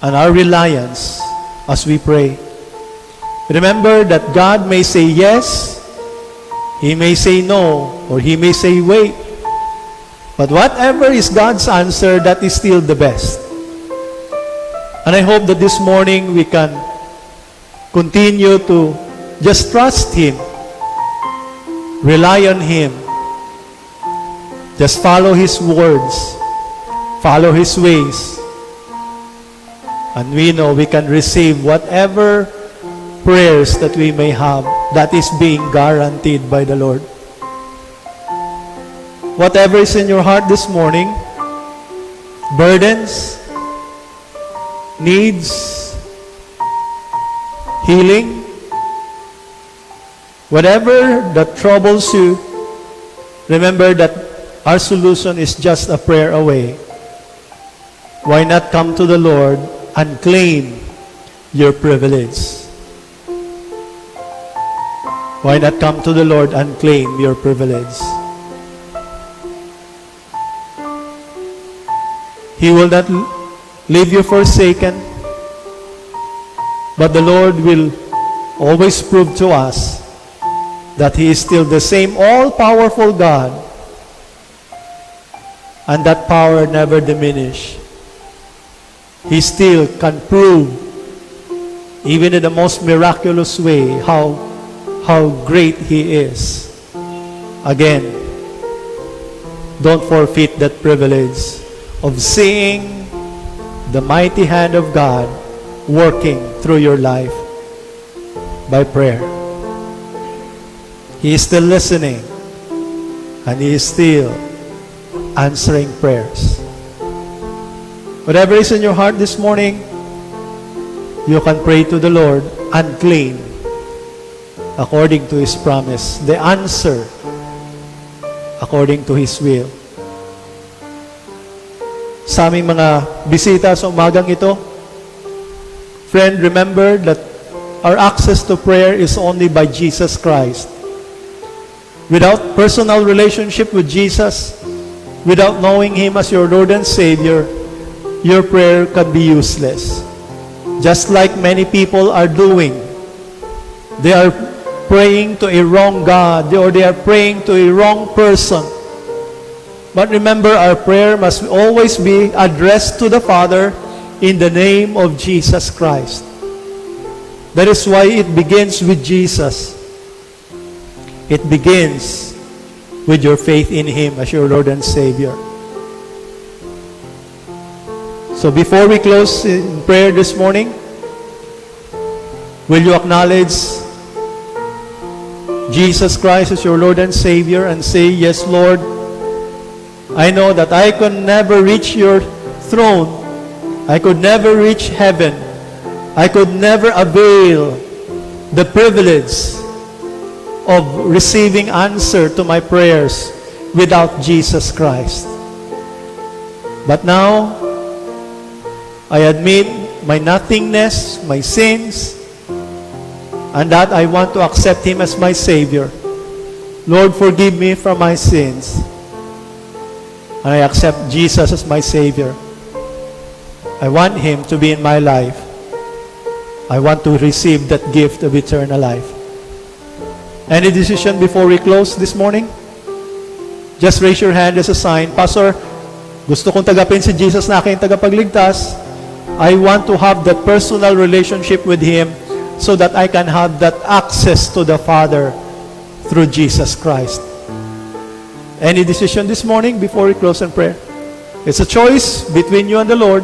and our reliance as we pray. Remember that God may say yes, He may say no, or He may say wait. But whatever is God's answer, that is still the best. And I hope that this morning we can continue to just trust Him, rely on Him, just follow His words, follow His ways, and we know we can receive whatever prayers that we may have that is being guaranteed by the Lord. Whatever is in your heart this morning, burdens, needs, healing, whatever that troubles you, remember that our solution is just a prayer away. Why not come to the Lord and claim your privilege? Why not come to the Lord and claim your privilege? He will not leave you forsaken, but the Lord will always prove to us that He is still the same all-powerful God, and that power never diminish. He still can prove, even in the most miraculous way, how great He is. Again, don't forfeit that privilege of seeing the mighty hand of God working through your life by prayer. He is still listening, and He is still answering prayers. Whatever is in your heart this morning, you can pray to the Lord and claim, according to His promise, the answer according to His will. Sa aming mga bisita sa umagang ito, friend, remember that our access to prayer is only by Jesus Christ. Without personal relationship with Jesus, without knowing Him as your Lord and Savior, your prayer can be useless. Just like many people are doing. They are praying to a wrong God, or they are praying to a wrong person. But remember, our prayer must always be addressed to the Father in the name of Jesus Christ. That is why it begins with Jesus. It begins with your faith in Him as your Lord and Savior. So before we close in prayer this morning, will you acknowledge Jesus Christ as your Lord and Savior and say, yes, Lord, I know that I could never reach your throne. I could never reach heaven. I could never avail the privilege of receiving answer to my prayers without Jesus Christ. But now, I admit my nothingness, my sins, and that I want to accept Him as my Savior. Lord, forgive me for my sins. And I accept Jesus as my Savior. I want Him to be in my life. I want to receive that gift of eternal life. Any decision before we close this morning? Just raise your hand as a sign. Pastor, gusto kong tagapin si Jesus na aking tagapagligtas. I want to have that personal relationship with Him so that I can have that access to the Father through Jesus Christ. Any decision this morning before we close in prayer? It's a choice between you and the Lord.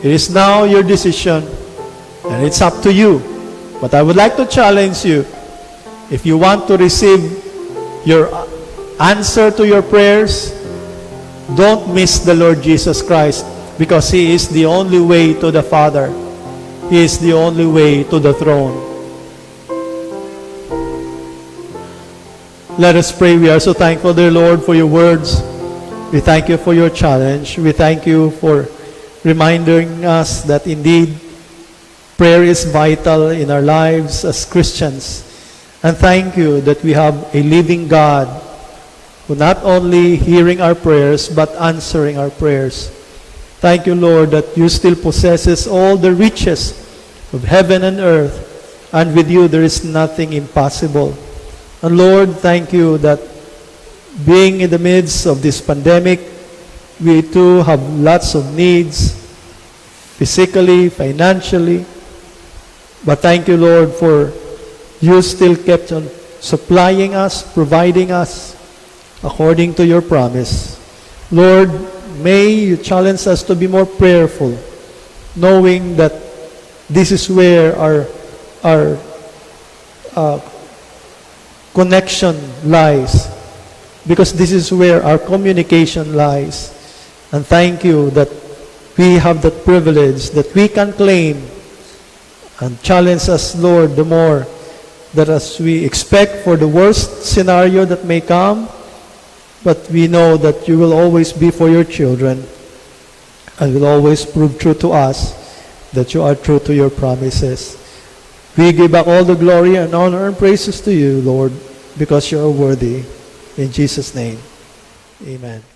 It is now your decision, and it's up to you But I would like to challenge you, if you want to receive your answer to your prayers, don't miss the Lord Jesus Christ, because He is the only way to the Father. He is the only way to the throne. Let us pray. We are so thankful, dear Lord, for your words. We thank you for your challenge. We thank you for reminding us that indeed prayer is vital in our lives as Christians. And thank you that we have a living God who not only hearing our prayers but answering our prayers. Thank you, Lord, that you still possesses all the riches of heaven and earth, and with you there is nothing impossible. And Lord, thank you that being in the midst of this pandemic, we too have lots of needs, physically, financially. But thank you, Lord, for you still kept on supplying us, providing us according to your promise. Lord, may you challenge us to be more prayerful, knowing that this is where our connection lies, because this is where our communication lies. And thank you that we have that privilege that we can claim, and challenge us, Lord, the more that as we expect for the worst scenario that may come, but we know that you will always be for your children and will always prove true to us that you are true to your promises. We give back all the glory and honor and praises to you, Lord, because you are worthy. In Jesus' name, amen.